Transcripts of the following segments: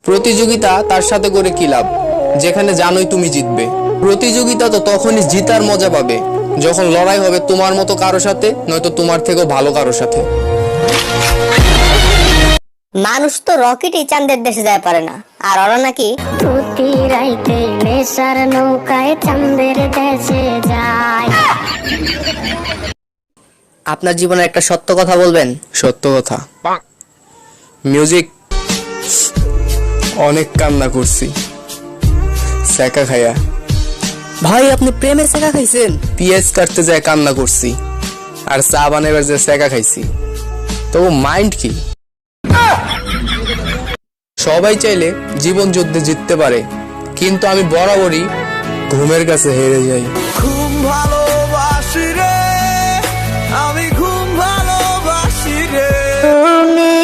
প্রতিযোগিতা তার সাথে করে কি লাভ, যেখানে জানোই তুমি জিতবে। প্রতিযোগিতা তো তখনই জিতার মজা পাবে যখন লড়াই হবে তোমার মতো কারো সাথে, নয়তো তোমার থেকেও ভালো কারো সাথে। মানুষ তো রকেটই চাঁদের দেশে যায় পারে না, আর ওরা নাকি প্রতি রাইতে নেশার নৌকায় চাঁদের দেশে যায়। আপনার জীবনে একটা সত্য কথা বলবেন? সত্য কথা। মিউজিক। অনেক কান্না করছি সেকা খাইয়া। ভাই আপনি প্রেমের সেকা খাইছেন? পিএস কাটতে যায় কান্না করছি, আর চা বানাবার যে সেকা খাইছি। তো মাইন্ড কি? সবাই চাইলে জীবন যুদ্ধে জিততে পারে, কিন্তু আমি বরাবরই ঘুমের কাছে হেরে যাই। ঘুম ভালোবাসি রে, আমি ঘুম ভালোবাসি রে। তুমি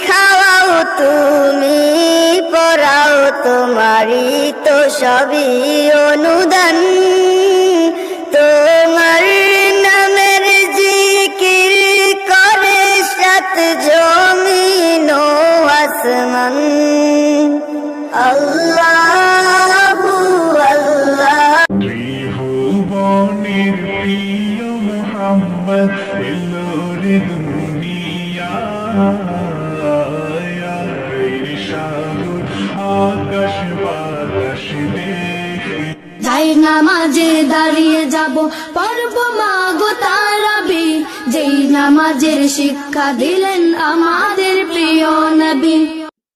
খাওয়াও তুমি পড়াও, তোমারই তো সবই অনুদান। তোমার নামের জিকির করে সাত জমিন ও আসমান। আল্লাহু আল্লাহ। ত্রিভুবনের প্রিয় মোহাম্মদ এলো রে দুনিয়ায়, সাগর আকাশ বাতাস দেখে যাই নামাজে দাঁড়িয়ে যাব, পড়ব মাগো তারাবি, যেই নামাজের শিক্ষা দিলেন আমাদের প্রিয় নবী।